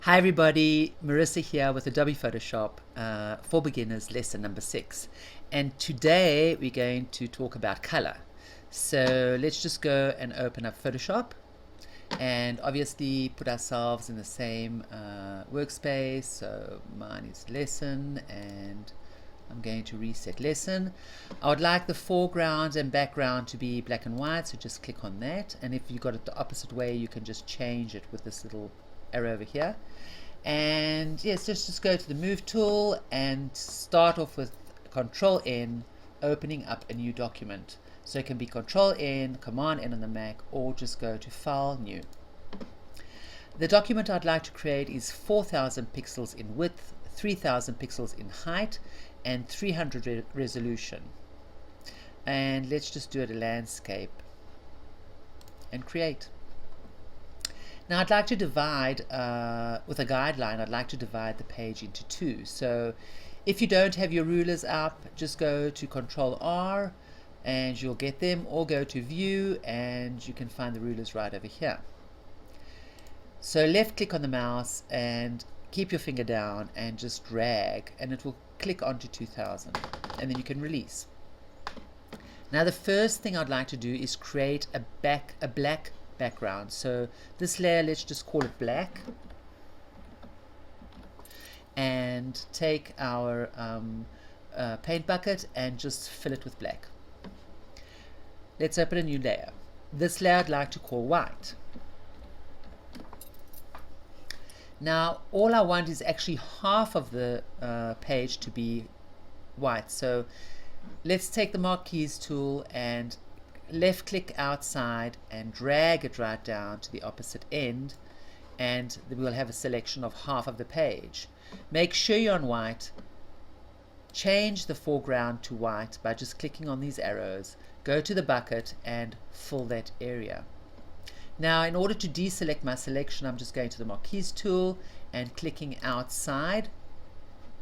Hi everybody, Marissa here with Adobe Photoshop for Beginners lesson number 6, and today we're going to talk about color. So let's just go and open up Photoshop and obviously put ourselves in the same workspace. So mine is lesson and I'm going to reset lesson. I would like the foreground and background to be black and white, so just click on that, and if you got it the opposite way you can just change it with this little arrow over here. And yes, let's just go to the move tool and start off with Control N, opening up a new document. So it can be Control N, Command N on the Mac, or just go to File, New. The document I'd like to create is 4000 pixels in width, 3000 pixels in height, and 300 resolution. And let's just do it a landscape and create. Now I'd like to divide, with a guideline, I'd like to divide the page into two. So if you don't have your rulers up, just go to Control R and you'll get them, or go to View and you can find the rulers right over here. So left click on the mouse and keep your finger down and just drag, and it will click onto 2000, and then you can release. Now the first thing I'd like to do is create a black background. So this layer, let's just call it black, and take our paint bucket and just fill it with black. Let's open a new layer. This layer I'd like to call white. Now all I want is actually half of the page to be white. So let's take the Marquise tool and left click outside and drag it right down to the opposite end, and we'll have a selection of half of the page. Make sure you're on white. Change the foreground to white by just clicking on these arrows. Go to the bucket and fill that area. Now in order to deselect my selection, I'm just going to the Marquise tool and clicking outside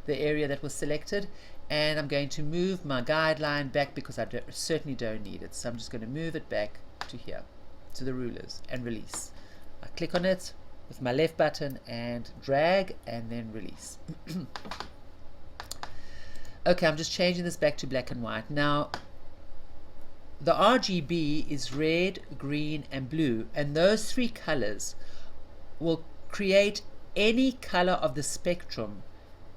the area that was selected, and I'm going to move my guideline back because I certainly don't need it. So I'm just going to move it back to here, to the rulers, and release. I click on it with my left button and drag and then release. Okay, I'm just changing this back to black and white. Now the RGB is red, green and blue, and those three colors will create any color of the spectrum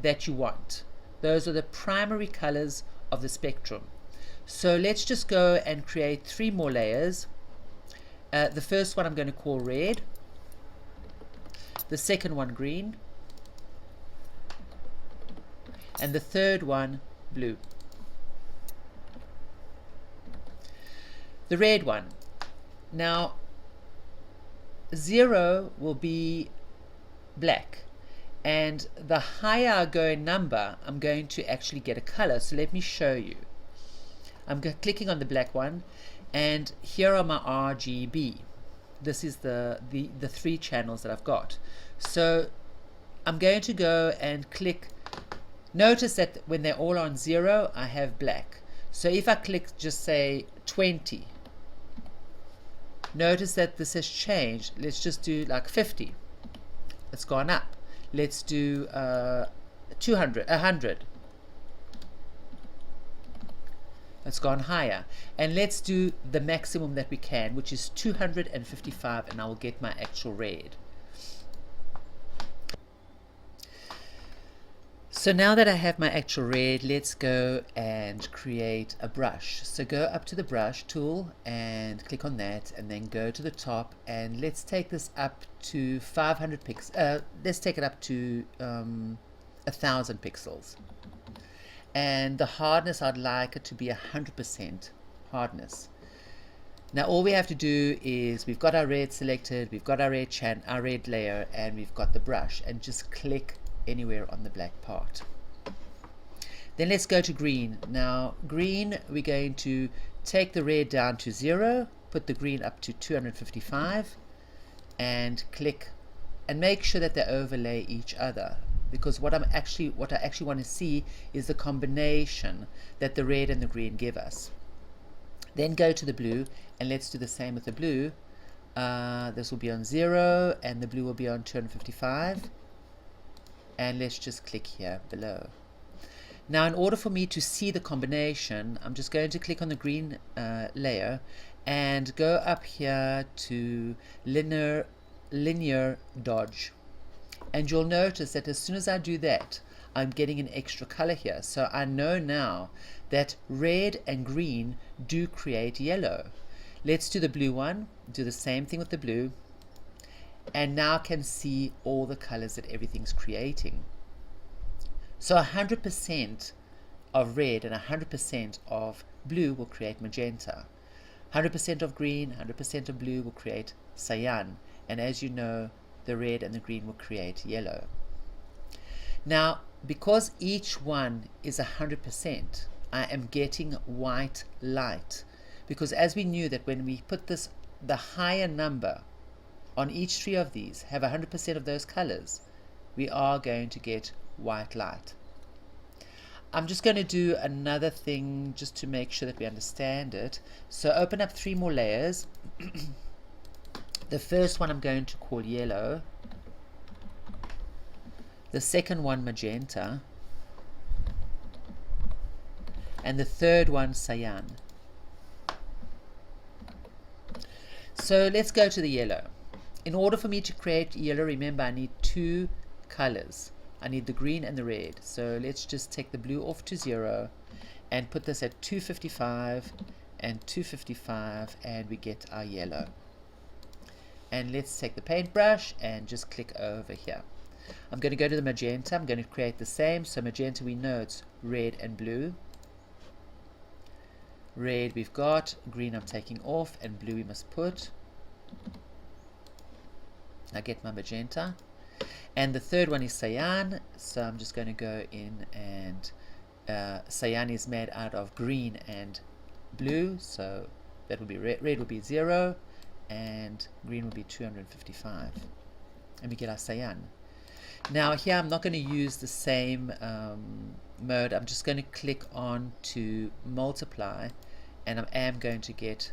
that you want. Those are the primary colors of the spectrum. So let's just go and create 3 more layers. The first one I'm going to call red, the second one green, and the third one blue. The red one. Now 0 will be black, and the higher I go in number, I'm going to actually get a color. So let me show you. I'm clicking on the black one, and here are my RGB. This is the 3 channels that I've got. So I'm going to go and click. Notice that when they're all on 0, I have black. So if I click, just say 20, notice that this has changed. Let's just do like 50. It's gone up. Let's do 200, 100. It's gone higher. And let's do the maximum that we can, which is 255, and I will get my actual red. So now that I have my actual red, let's go and create a brush. So go up to the brush tool and click on that, and then go to the top, and let's take this up to 500 pixels. Let's take it up to 1000 pixels. And the hardness, I'd like it to be 100% hardness. Now all we have to do is, we've got our red selected, we've got our red layer, and we've got the brush, and just click anywhere on the black part. Then let's go to green. Now green, we're going to take the red down to 0, put the green up to 255, and click, and make sure that they overlay each other, because what I actually want to see is the combination that the red and the green give us. Then go to the blue, and let's do the same with the blue. This will be on 0 and the blue will be on 255. and let's just click here below. Now in order for me to see the combination, I'm just going to click on the green layer and go up here to linear dodge, and you'll notice that as soon as I do that, I'm getting an extra color here. So I know now that red and green do create yellow. Let's do the blue one, do the same thing with the blue, and now I can see all the colors that everything's creating. So 100% of red and 100% of blue will create magenta. 100% of green, 100% of blue will create cyan, and as you know, the red and the green will create yellow. Now, because each one is 100%, I am getting white light, because as we knew that when we put this, the higher number on each three of these have 100% of those colors, we are going to get white light. I'm just going to do another thing just to make sure that we understand it. So open up 3 more layers. The first one I'm going to call yellow. The second one magenta. And the third one cyan. So let's go to the yellow. In order for me to create yellow, remember I need 2 colors. I need the green and the red. So let's just take the blue off to 0 and put this at 255 and 255, and we get our yellow. And let's take the paintbrush and just click over here. I'm going to go to the magenta. I'm going to create the same. So magenta, we know it's red and blue. Red we've got, green I'm taking off, and blue we must put. I get my magenta. And the third one is cyan, so I'm just going to go in, and cyan is made out of green and blue, so that would be red would be 0, and green would be 255, and we get our cyan. Now here I'm not going to use the same mode. I'm just going to click on to multiply, and I am going to get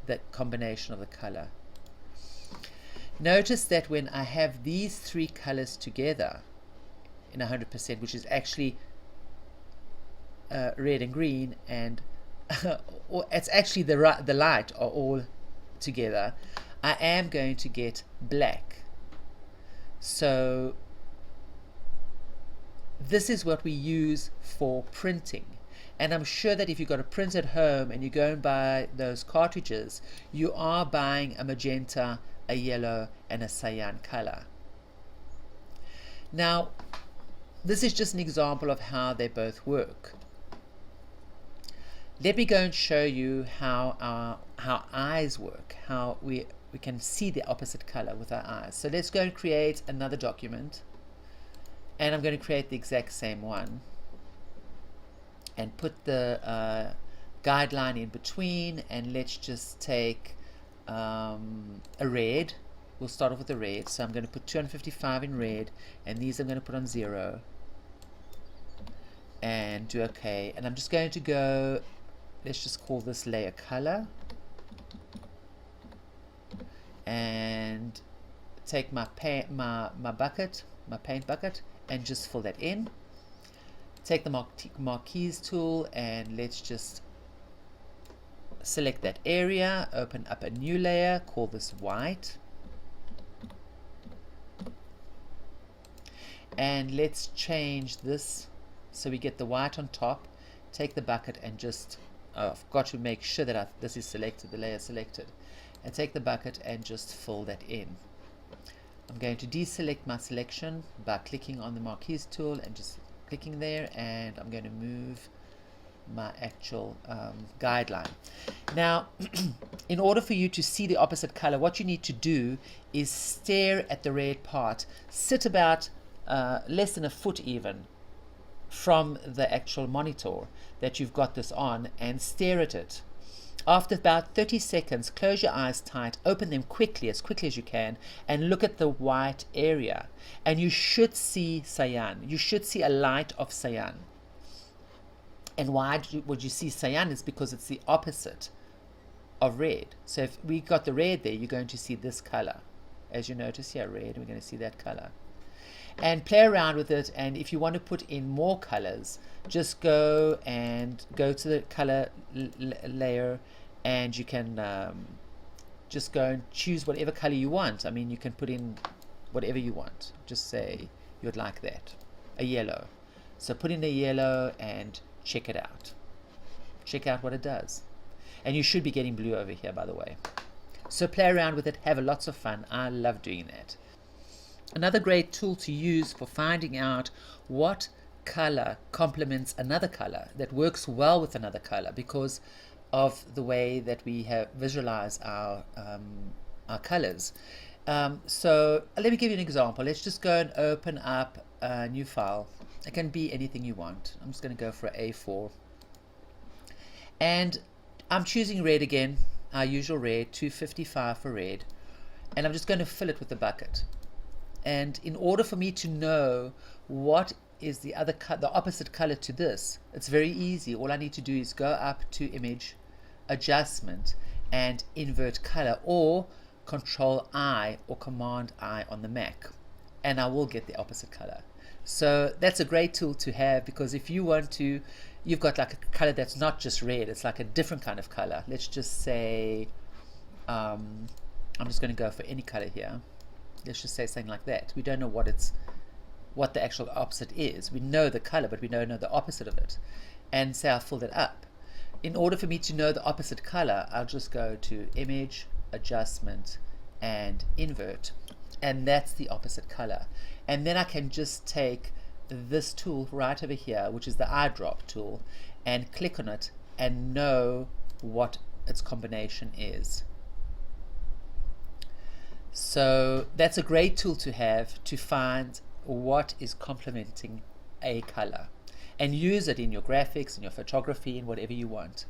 that combination of the color. Notice that when I have these 3 colors together in 100%, which is actually red and green, and it's actually the light are all together, I am going to get black. So this is what we use for printing. And I'm sure that if you've got a print at home and you go and buy those cartridges, you are buying a magenta, a yellow, and a cyan color. Now, this is just an example of how they both work. Let me go and show you how eyes work, how we can see the opposite color with our eyes. So let's go and create another document, and I'm going to create the exact same one and put the guideline in between, and let's just take a red. We'll start off with the red, so I'm going to put 255 in red, and these I'm going to put on 0 and do OK. And I'm just going to go, let's just call this layer color, and take my paint bucket and just fill that in. Take the marquees tool, and let's just select that area, open up a new layer, call this white, and let's change this so we get the white on top. Take the bucket and just, I've got to make sure that this is selected, the layer selected, and take the bucket and just fill that in. I'm going to deselect my selection by clicking on the marquees tool and just clicking there, and I'm going to move my actual guideline. Now, in order for you to see the opposite color, what you need to do is stare at the red part. Sit about less than a foot even from the actual monitor that you've got this on, and stare at it. After about 30 seconds, close your eyes tight, open them quickly as you can, and look at the white area. And you should see cyan. You should see a light of cyan. And why would you see cyan? Is because it's the opposite of red. So if we got the red there, you're going to see this color. As you notice here, red, we're going to see that color. and play around with it. And if you want to put in more colors, just go to the color layer, and you can just go and choose whatever color you want. I mean, you can put in whatever you want. Just say you'd like that, a yellow. So put in a yellow and check it out. Check out what it does. And you should be getting blue over here, by the way. So play around with it, have lots of fun. I love doing that. Another great tool to use for finding out what color complements another color, that works well with another color, because of the way that we have visualized our colors. So let me give you an example. Let's just go and open up a new file. It can be anything you want. I'm just going to go for A4. And I'm choosing red again, our usual red, 255 for red. And I'm just going to fill it with the bucket. And in order for me to know what is the opposite color to this, it's very easy. All I need to do is go up to Image, Adjustment, and Invert Color, or Control I or Command I on the Mac, and I will get the opposite color. So that's a great tool to have, because if you want to, you've got like a color that's not just red, it's like a different kind of color. Let's just say, I'm just going to go for any color here. Let's just say something like that. We don't know what the actual opposite is. We know the color, but we don't know the opposite of it. And say I fill that up. In order for me to know the opposite color, I'll just go to Image, Adjustment, and Invert, and that's the opposite color. And then I can just take this tool right over here, which is the Eyedrop tool, and click on it and know what its combination is. So that's a great tool to have to find what is complementing a color, and use it in your graphics, in your photography, in whatever you want.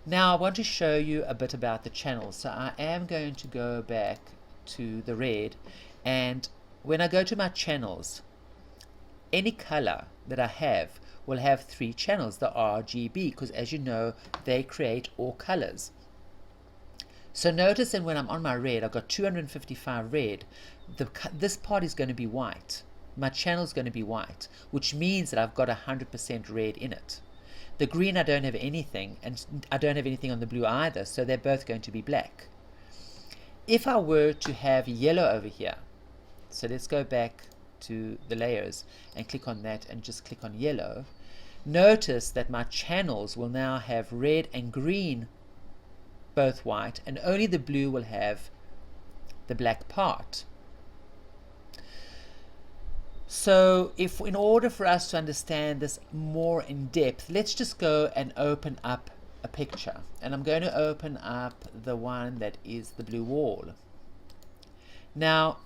Now I want to show you a bit about the channels. So I am going to go back to the red, and when I go to my channels, any color that I have will have 3 channels, the RGB, because as you know, they create all colors. So notice that when I'm on my red, I've got 255 red. This part is going to be white. My channel is going to be white, which means that I've got 100% red in it. The green, I don't have anything, and I don't have anything on the blue either, so they're both going to be black. If I were to have yellow over here, so let's go back to the layers and click on that and just click on yellow, notice that my channels will now have red and green both white, and only the blue will have the black part. So in order for us to understand this more in depth, let's just go and open up a picture, and I'm going to open up the one that is the blue wall. Now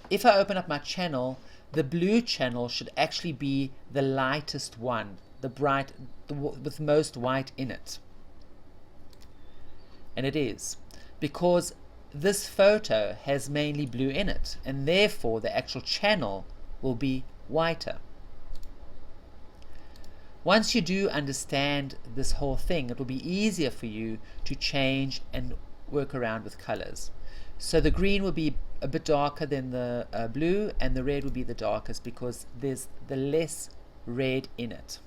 if I open up my channel, the blue channel should actually be the lightest one, with most white in it. And it is, because this photo has mainly blue in it, and therefore the actual channel will be whiter. Once you do understand this whole thing, it will be easier for you to change and work around with colors. So the green will be a bit darker than the blue, and the red will be the darkest because there's the less red in it.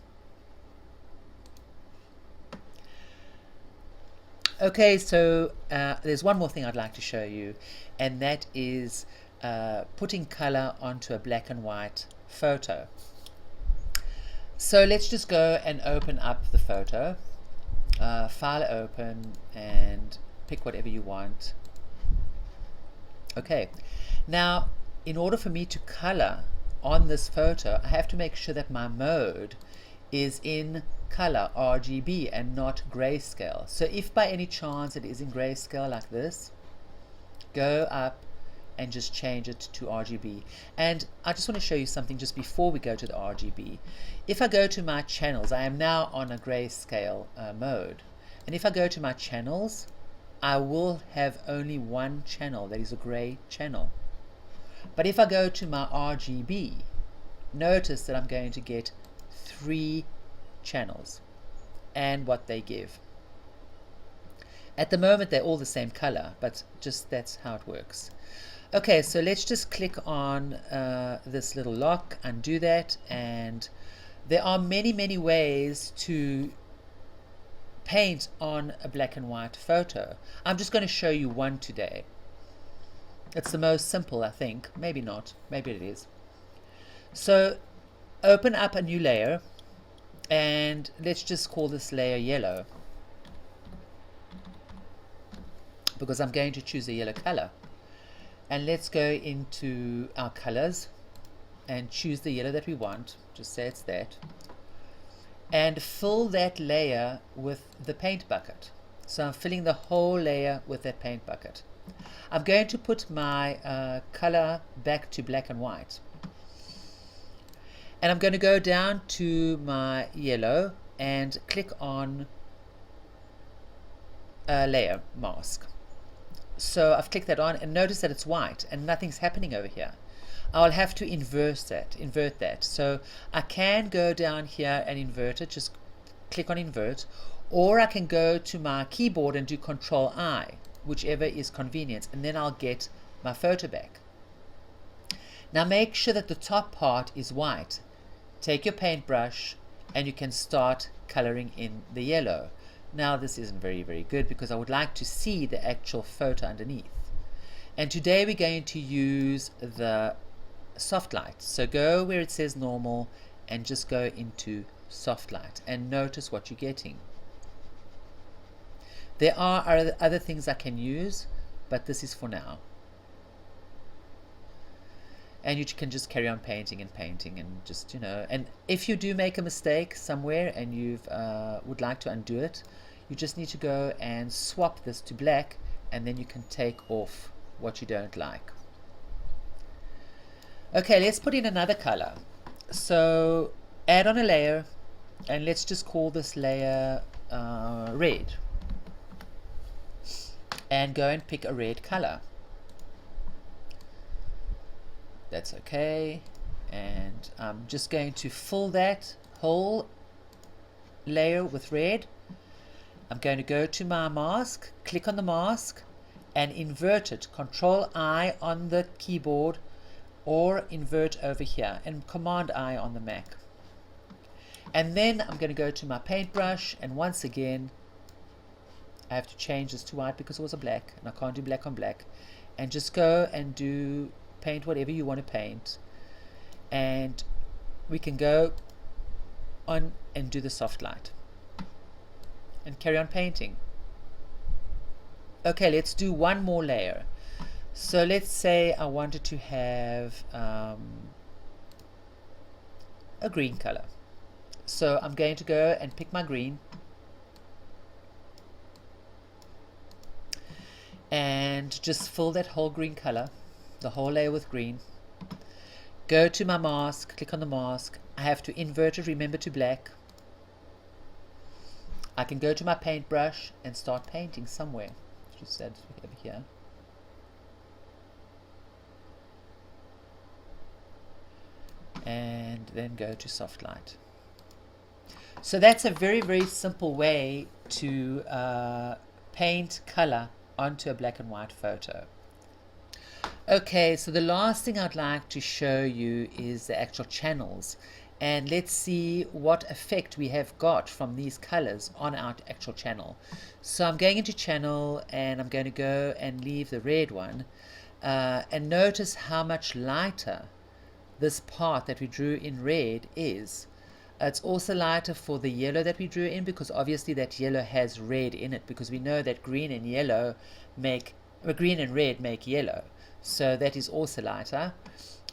Okay, so there's one more thing I'd like to show you, and that is putting color onto a black and white photo. So let's just go and open up the photo, file open, and pick whatever you want. Okay, now in order for me to color on this photo, I have to make sure that my mode is in color RGB and not grayscale. So if by any chance it is in grayscale like this, go up and just change it to RGB. And I just want to show you something just before we go to the RGB. If I go to my channels, I am now on a grayscale mode, and if I go to my channels, I will have only one channel that is a gray channel. But if I go to my RGB, notice that I'm going to get 3 channels and what they give. At the moment they're all the same color, but just that's how it works. Okay, so let's just click on this little lock, undo that, and there are many ways to paint on a black and white photo. I'm just going to show you one today. It's the most simple, I think. Maybe not. Maybe it is. So open up a new layer, and let's just call this layer yellow, because I'm going to choose a yellow color. And let's go into our colors and choose the yellow that we want. Just say it's that. And fill that layer with the paint bucket. So I'm filling the whole layer with that paint bucket. I'm going to put my color back to black and white. And I'm going to go down to my yellow and click on a layer mask. So I've clicked that on, and notice that it's white and nothing's happening over here. I'll have to invert that. So I can go down here and invert it, just click on invert, or I can go to my keyboard and do Control I, whichever is convenient, and then I'll get my photo back. Now make sure that the top part is white. Take your paintbrush and you can start coloring in the yellow. Now this isn't very good because I would like to see the actual photo underneath. And today we're going to use the soft light. So go where it says normal and just go into soft light and notice what you're getting. There are other things I can use, but this is for now. And you can just carry on painting and just, you know, and if you do make a mistake somewhere and you would like to undo it, you just need to go and swap this to black, and then you can take off what you don't like. Okay, let's put in another color. So add on a layer, and let's just call this layer red, and go and pick a red color. That's okay, and I'm just going to fill that whole layer with red. I'm going to go to my mask, click on the mask and invert it. Control I on the keyboard, or invert over here, and Command I on the Mac. And then I'm going to go to my paintbrush, and once again I have to change this to white because it was a black and I can't do black on black, and just go and do paint whatever you want to paint, and we can go on and do the soft light and carry on painting. Okay, let's do one more layer. So let's say I wanted to have a green color. So I'm going to go and pick my green and just fill that whole green color, the whole layer with green. Go to my mask, click on the mask. I have to invert it, remember, to black. I can go to my paintbrush and start painting somewhere. Just add over here. And then go to soft light. So that's a very simple way to paint color onto a black and white photo. Okay, so the last thing I'd like to show you is the actual channels, and let's see what effect we have got from these colors on our actual channel. So I'm going into channel, and I'm going to go and leave the red one, and notice how much lighter this part that we drew in red is. It's also lighter for the yellow that we drew in, because obviously that yellow has red in it, because we know that green and red make yellow. So that is also lighter.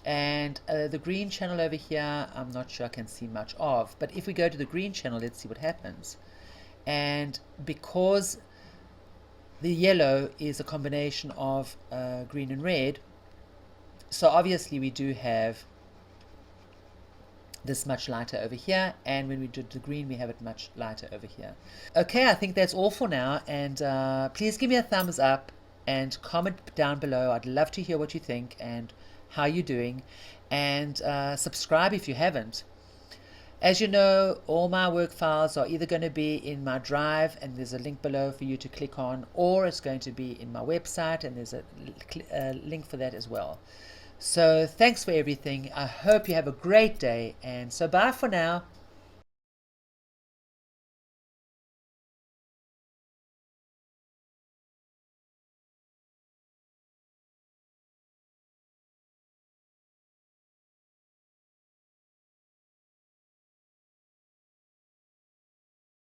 And the green channel over here, I'm not sure I can see much of, but if we go to the green channel, let's see what happens. And because the yellow is a combination of green and red, so obviously we do have this much lighter over here, and when we do the green we have it much lighter over here. Okay, I think that's all for now, and please give me a thumbs up and comment down below. I'd love to hear what you think and how you're doing, and subscribe if you haven't. As you know, all my work files are either going to be in my drive, and there's a link below for you to click on, or it's going to be in my website, and there's a link for that as well. So thanks for everything. I hope you have a great day, and so bye for now.